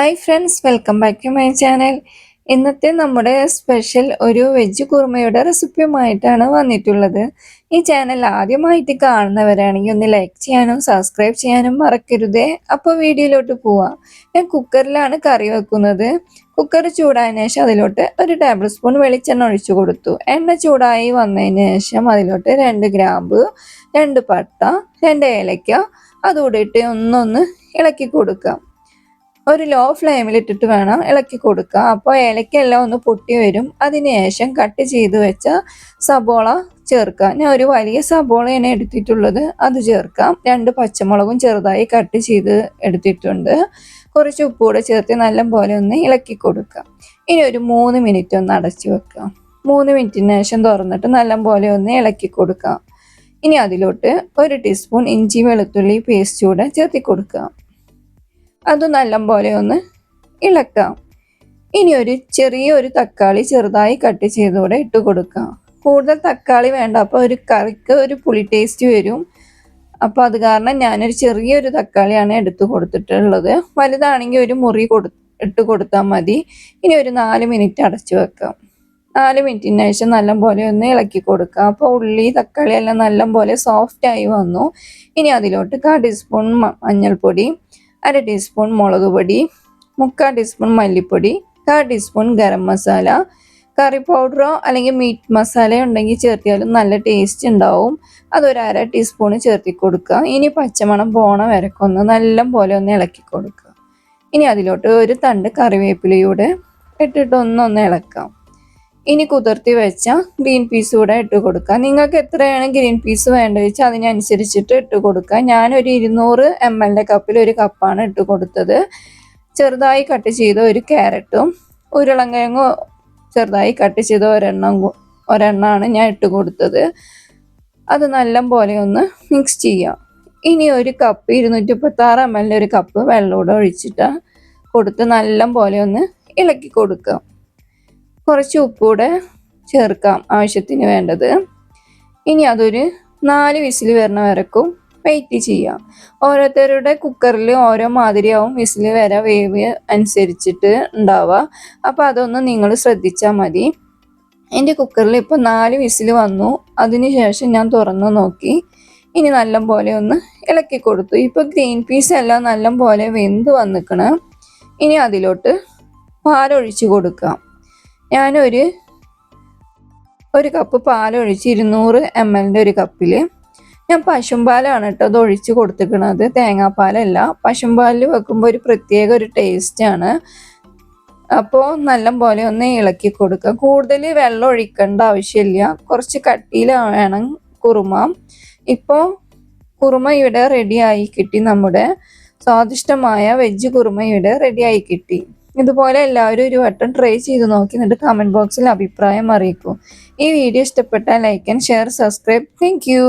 Hi friends, welcome back to my channel. ഇന്നത്തെ നമ്മുടെ special ഒരു വെജ് കുറുമയുടെ റെസിപ്പിയുമായിട്ടാണ് വന്നിട്ടുള്ളത്. ഈ ചാനൽ ആദ്യമായിട്ട് കാണുന്നവരാണെങ്കിൽ ഒന്ന് ലൈക്ക് ചെയ്യാനും സബ്സ്ക്രൈബ് ചെയ്യാനും മറക്കരുതേ. അപ്പോൾ വീഡിയോയിലോട്ട് പോവാം. ഞാൻ കുക്കറിലാണ് കറി വെക്കുന്നത്. കുക്കർ ചൂടായതിനു ശേഷം അതിലോട്ട് 1 ടേബിൾ സ്പൂൺ വെളിച്ചെണ്ണ ഒഴിച്ചു കൊടുത്തു. എണ്ണ ചൂടായി വന്നതിന് ശേഷം അതിലോട്ട് 2 ഗ്രാമ്പ്, 2 പട്ട, 2 ഏലക്ക അതുകൂടെ ഇട്ട് ഒന്നൊന്ന് ഇളക്കി കൊടുക്കാം. ഒരു ലോ ഫ്ലെയിമിലിട്ടിട്ട് വേണം ഇളക്കി കൊടുക്കുക. അപ്പോൾ ഏലക്കെല്ലാം ഒന്ന് പൊട്ടി വരും. അതിനുശേഷം കട്ട് ചെയ്ത് വെച്ച സബോള ചേർക്കാം. ഞാൻ ഒരു വലിയ സബോളയാണ് എടുത്തിട്ടുള്ളത്, അത് ചേർക്കാം. 2 പച്ചമുളകും ചെറുതായി കട്ട് ചെയ്ത് എടുത്തിട്ടുണ്ട്. കുറച്ച് ഉപ്പ് കൂടെ ചേർത്ത് നല്ലപോലെ ഒന്ന് ഇളക്കി കൊടുക്കാം. ഇനി ഒരു 3 മിനിറ്റ് ഒന്ന് അടച്ചു വെക്കാം. 3 മിനിറ്റിന് ശേഷം തുറന്നിട്ട് നല്ലപോലെ ഒന്ന് ഇളക്കി കൊടുക്കാം. ഇനി അതിലോട്ട് 1 ടീസ്പൂൺ ഇഞ്ചി വെളുത്തുള്ളി പേസ്റ്റ് കൂടെ ചേർത്തി കൊടുക്കാം. അത് നല്ലപോലെ ഒന്ന് ഇളക്കാം. ഇനി ചെറിയൊരു തക്കാളി ചെറുതായി കട്ട് ചെയ്തുകൂടെ ഇട്ട് കൊടുക്കാം. കൂടുതൽ തക്കാളി വേണ്ട, അപ്പോൾ ഒരു കറിക്ക് ഒരു പുളി ടേസ്റ്റ് വരും. അപ്പോൾ അത് കാരണം ഞാനൊരു ചെറിയൊരു തക്കാളിയാണ് എടുത്തു കൊടുത്തിട്ടുള്ളത്. വലുതാണെങ്കിൽ ഒരു മുറി ഇട്ട് കൊടുത്താൽ മതി. ഇനി ഒരു 4 മിനിറ്റ് അടച്ചു വെക്കാം. 4 മിനിറ്റിന് ശേഷം നല്ലപോലെ ഒന്ന് ഇളക്കി കൊടുക്കാം. അപ്പോൾ ഉള്ളി തക്കാളി എല്ലാം നല്ലപോലെ സോഫ്റ്റായി വന്നു. ഇനി അതിലോട്ട് 1/4 ടീസ്പൂൺ മഞ്ഞൾപ്പൊടി, 1/2 ടീസ്പൂൺ മുളക് പൊടി, 3/4 ടീസ്പൂൺ മല്ലിപ്പൊടി, 1/4 ടീസ്പൂൺ ഗരം മസാല, കറി പൗഡറോ അല്ലെങ്കിൽ മീറ്റ് മസാലയോ ഉണ്ടെങ്കിൽ ചേർത്തിയാലും നല്ല ടേസ്റ്റ് ഉണ്ടാവും. അതൊരു 1/2 ടീസ്പൂൺ ചേർത്തി കൊടുക്കുക. ഇനി പച്ചമണം പോണ വരക്കൊന്ന് നല്ലപോലെ ഒന്ന് ഇളക്കി കൊടുക്കുക. ഇനി അതിലോട്ട് ഒരു തണ്ട് കറിവേപ്പിലയൂടെ ഇട്ടിട്ട് ഒന്നൊന്ന് ഇളക്കാം. ഇനി കുതിർത്തി വെച്ച ഗ്രീൻ പീസ് കൂടെ ഇട്ട് കൊടുക്കുക. നിങ്ങൾക്ക് എത്രയാണ് ഗ്രീൻ പീസ് വേണ്ടത് വെച്ചാൽ അതിനനുസരിച്ചിട്ട് ഇട്ട് കൊടുക്കുക. ഞാനൊരു 200 ml കപ്പിൽ 1 കപ്പാണ് ഇട്ട് കൊടുത്തത്. ചെറുതായി കട്ട് ചെയ്ത 1 ക്യാരറ്റും ഉരുളൻകിഴങ്ങും ചെറുതായി കട്ട് ചെയ്ത ഒരെണ്ണമാണ് ഞാൻ ഇട്ട് കൊടുത്തത്. അത് നല്ലപോലെ ഒന്ന് മിക്സ് ചെയ്യാം. ഇനി 1 കപ്പ് 236 ml 1 കപ്പ് വെള്ളം കൂടെ ഒഴിച്ചിട്ട് കൊടുത്ത് നല്ലപോലെ ഒന്ന് ഇളക്കി കൊടുക്കാം. കുറച്ച് ഉപ്പ് കൂടെ ചേർക്കാം ആവശ്യത്തിന് വേണ്ടത്. ഇനി അതൊരു 4 വിസിൽ വരണ വരക്കും വെയിറ്റ് ചെയ്യാം. ഓരോരുത്തരുടെ കുക്കറിൽ ഓരോ മാതിരിയാവും വിസിൽ വരെ വേവ് അനുസരിച്ചിട്ട് ഉണ്ടാവുക. അപ്പോൾ അതൊന്ന് നിങ്ങൾ ശ്രദ്ധിച്ചാൽ മതി. എൻ്റെ കുക്കറിൽ ഇപ്പോൾ 4 വിസിൽ വന്നു. അതിന് ശേഷം ഞാൻ തുറന്നു നോക്കി. ഇനി നല്ലപോലെ ഒന്ന് ഇളക്കി കൊടുത്തു. ഇപ്പോൾ ഗ്രീൻ പീസ് എല്ലാം നല്ലപോലെ വെന്ത് വന്നിക്കണം. ഇനി അതിലോട്ട് പാലൊഴിച്ച് കൊടുക്കാം. ഞാനൊരു കപ്പ് പാലൊഴിച്ച് 200 ml 1 കപ്പിൽ ഞാൻ പശുമ്പാലാണ് കേട്ടോ അത് ഒഴിച്ച് കൊടുത്തിരിക്കുന്നത്, തേങ്ങാപ്പാലല്ല. പശുമ്പാലിൽ വെക്കുമ്പോൾ ഒരു പ്രത്യേക ഒരു ടേസ്റ്റാണ്. അപ്പോൾ നല്ലപോലെ ഒന്ന് ഇളക്കി കൊടുക്കുക. കൂടുതൽ വെള്ളം ഒഴിക്കേണ്ട ആവശ്യമില്ല, കുറച്ച് കട്ടിയിൽ വേണം കുറുമ. ഇപ്പോൾ കുറുമ ഇവിടെ റെഡിയായി കിട്ടി. നമ്മുടെ സ്വാദിഷ്ടമായ വെജ് കുറുമ ഇവിടെ റെഡിയായി കിട്ടി. ഇതുപോലെ എല്ലാവരും ഒരു വട്ടം ട്രൈ ചെയ്ത് നോക്കി എന്നിട്ട് കമൻറ്റ് ബോക്സിൽ അഭിപ്രായം അറിയിക്കൂ. ഈ വീഡിയോ ഇഷ്ടപ്പെട്ടാൽ like and share, subscribe. Thank you.